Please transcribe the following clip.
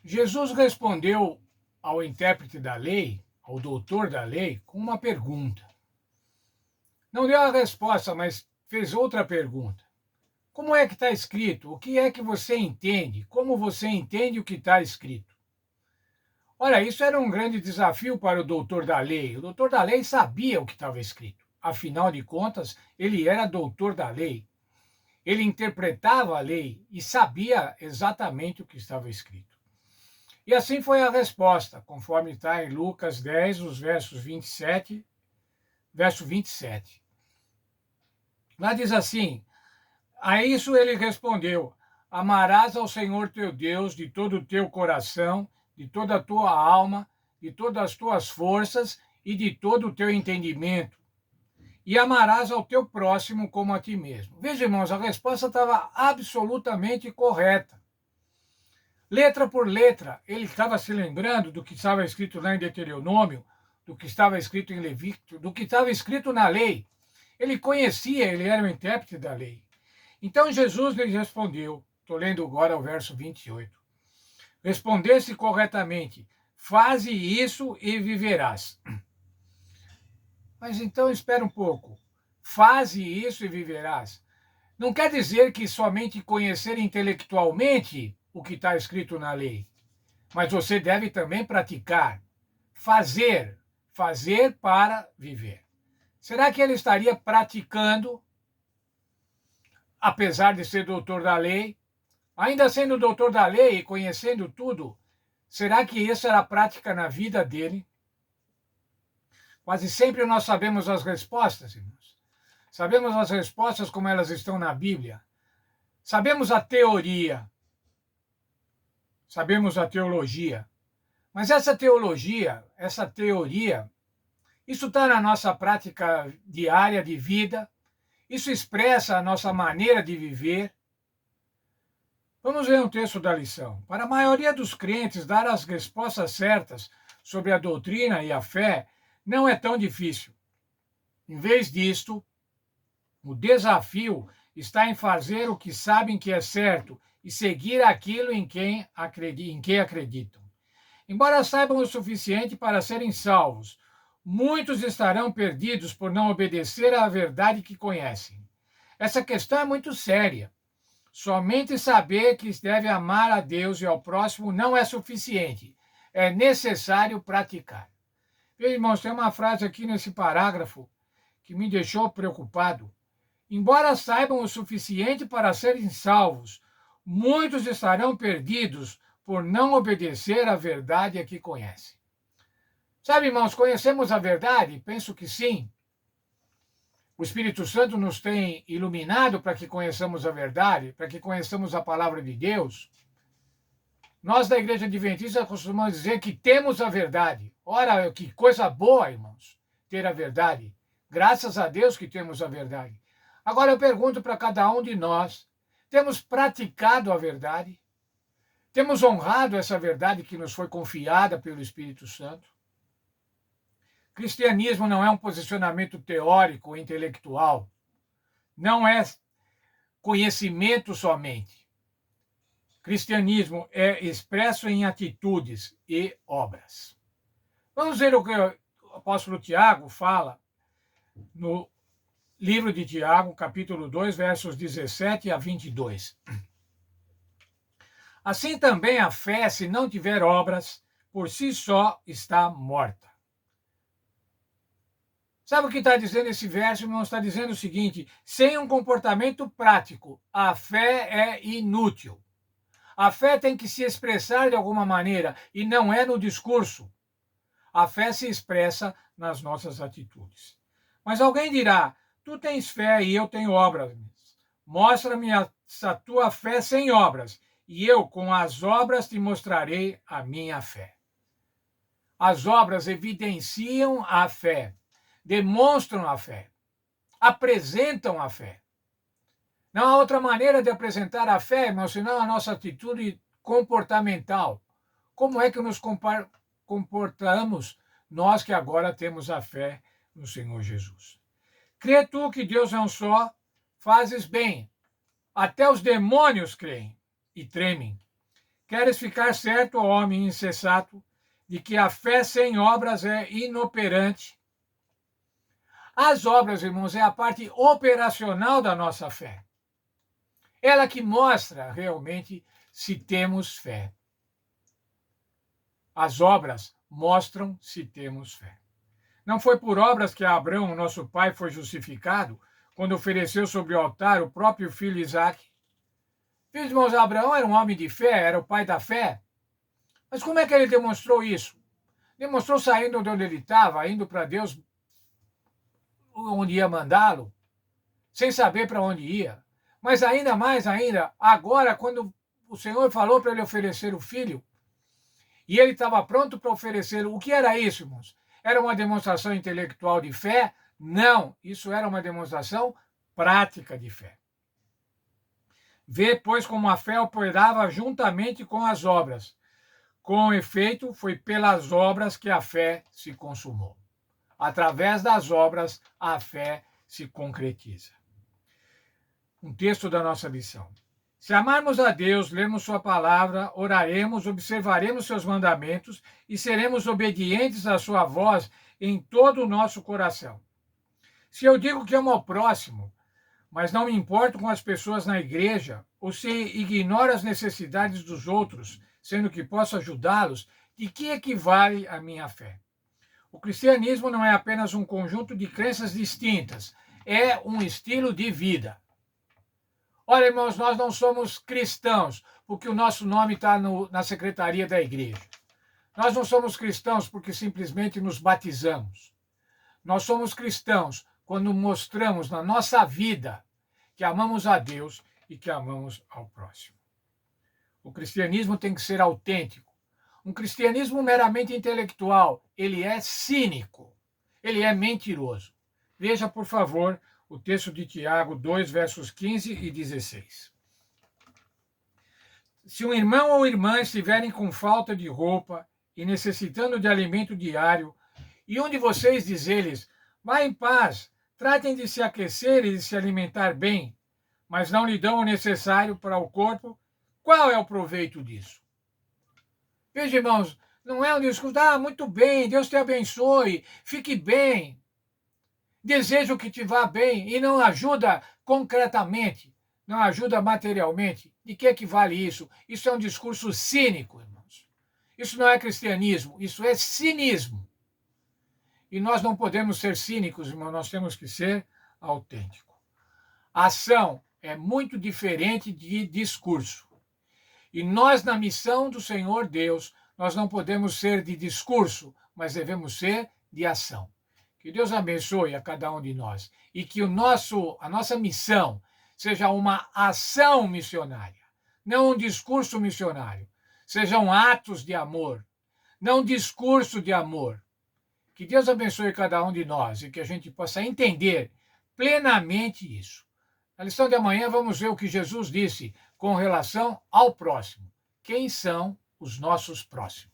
Jesus respondeu ao intérprete da lei, ao doutor da lei, com uma pergunta. Não deu a resposta, mas fez outra pergunta. Como é que está escrito? O que é que você entende? Como você entende o que está escrito? Olha, isso era um grande desafio para o doutor da lei. O doutor da lei sabia o que estava escrito. Afinal de contas, ele era doutor da lei. Ele interpretava a lei e sabia exatamente o que estava escrito. E assim foi a resposta, conforme está em Lucas 10, os versos 27, verso 27. Lá diz assim: a isso ele respondeu: amarás ao Senhor teu Deus de todo o teu coração, de toda a tua alma, de todas as tuas forças e de todo o teu entendimento. E amarás ao teu próximo como a ti mesmo. Veja, irmãos, a resposta estava absolutamente correta. Letra por letra, ele estava se lembrando do que estava escrito lá em Deuteronômio, do que estava escrito em Levítico, do que estava escrito na lei. Ele conhecia, ele era o intérprete da lei. Então Jesus lhe respondeu, estou lendo agora o verso 28. Respondesse corretamente: faze isso e viverás. Mas então espera um pouco. Faze isso e viverás. Não quer dizer que somente conhecer intelectualmente o que está escrito na lei, mas você deve também praticar. Fazer. Fazer para viver. Será que ele estaria praticando, apesar de ser doutor da lei? Ainda sendo doutor da lei e conhecendo tudo, será que isso era a prática na vida dele? Quase sempre nós sabemos as respostas, irmãos. Sabemos as respostas como elas estão na Bíblia. Sabemos a teoria. Sabemos a teologia. Mas essa teologia, essa teoria, isso está na nossa prática diária de vida, isso expressa a nossa maneira de viver. Vamos ver um texto da lição. Para a maioria dos crentes, dar as respostas certas sobre a doutrina e a fé não é tão difícil. Em vez disto, o desafio está em fazer o que sabem que é certo e seguir aquilo em quem acreditam. Embora saibam o suficiente para serem salvos, muitos estarão perdidos por não obedecer à verdade que conhecem. Essa questão é muito séria. Somente saber que deve amar a Deus e ao próximo não é suficiente. É necessário praticar. Veja, irmãos, tem uma frase aqui nesse parágrafo que me deixou preocupado. Embora saibam o suficiente para serem salvos, muitos estarão perdidos por não obedecer à verdade a que conhecem. Sabe, irmãos, conhecemos a verdade? Penso que sim. O Espírito Santo nos tem iluminado para que conheçamos a verdade, para que conheçamos a palavra de Deus. Nós da Igreja Adventista costumamos dizer que temos a verdade. Ora, que coisa boa, irmãos, ter a verdade. Graças a Deus que temos a verdade. Agora eu pergunto para cada um de nós: temos praticado a verdade? Temos honrado essa verdade que nos foi confiada pelo Espírito Santo? Cristianismo não é um posicionamento teórico, intelectual. Não é conhecimento somente. Cristianismo é expresso em atitudes e obras. Vamos ver o que o apóstolo Tiago fala no livro de Tiago, capítulo 2, versos 17 a 22. Assim também a fé, se não tiver obras, por si só está morta. Sabe o que está dizendo esse verso, irmão? Está dizendo o seguinte: sem um comportamento prático, a fé é inútil. A fé tem que se expressar de alguma maneira, e não é no discurso. A fé se expressa nas nossas atitudes. Mas alguém dirá: tu tens fé e eu tenho obras. Mostra-me essa tua fé sem obras, e eu com as obras te mostrarei a minha fé. As obras evidenciam a fé, demonstram a fé, apresentam a fé. Não há outra maneira de apresentar a fé, irmão, senão a nossa atitude comportamental. Como é que nos comportamos nós que agora temos a fé no Senhor Jesus? Crê tu que Deus é um só, fazes bem. Até os demônios creem e tremem. Queres ficar certo, ó homem insensato, de que a fé sem obras é inoperante? As obras, irmãos, é a parte operacional da nossa fé. Ela que mostra realmente se temos fé. As obras mostram se temos fé. Não foi por obras que Abraão, nosso pai, foi justificado quando ofereceu sobre o altar o próprio filho Isaque. Meus irmãos, Abraão era um homem de fé, era o pai da fé. Mas como é que ele demonstrou isso? Demonstrou saindo de onde ele estava, indo para Deus, onde ia mandá-lo, sem saber para onde ia. Mas ainda mais, agora, quando o Senhor falou para ele oferecer o filho, e ele estava pronto para oferecer, o que era isso, irmãos? Era uma demonstração intelectual de fé? Não, isso era uma demonstração prática de fé. Vê, pois, como a fé operava juntamente com as obras. Com efeito, foi pelas obras que a fé se consumou. Através das obras, a fé se concretiza. Um texto da nossa lição. Se amarmos a Deus, lermos sua palavra, oraremos, observaremos seus mandamentos e seremos obedientes à sua voz em todo o nosso coração. Se eu digo que amo ao próximo, mas não me importo com as pessoas na igreja, ou se ignoro as necessidades dos outros, sendo que posso ajudá-los, de que equivale a minha fé? O cristianismo não é apenas um conjunto de crenças distintas, é um estilo de vida. Olha, irmãos, nós não somos cristãos porque o nosso nome está na secretaria da igreja. Nós não somos cristãos porque simplesmente nos batizamos. Nós somos cristãos quando mostramos na nossa vida que amamos a Deus e que amamos ao próximo. O cristianismo tem que ser autêntico. Um cristianismo meramente intelectual, ele é cínico, ele é mentiroso. Veja, por favor, o texto de Tiago 2, versos 15 e 16. Se um irmão ou irmã estiverem com falta de roupa e necessitando de alimento diário, e um de vocês diz eles, vá em paz, tratem de se aquecer e de se alimentar bem, mas não lhe dão o necessário para o corpo, qual é o proveito disso? Veja, irmãos, não é um discurso, muito bem, Deus te abençoe, fique bem. Desejo que te vá bem e não ajuda concretamente, não ajuda materialmente. De que equivale isso? Isso é um discurso cínico, irmãos. Isso não é cristianismo, isso é cinismo. E nós não podemos ser cínicos, irmãos, nós temos que ser autênticos. Ação é muito diferente de discurso. E nós, na missão do Senhor Deus, nós não podemos ser de discurso, mas devemos ser de ação. Que Deus abençoe a cada um de nós e que a nossa missão seja uma ação missionária, não um discurso missionário. Sejam atos de amor, não discurso de amor. Que Deus abençoe cada um de nós e que a gente possa entender plenamente isso. Na lição de amanhã vamos ver o que Jesus disse com relação ao próximo. Quem são os nossos próximos?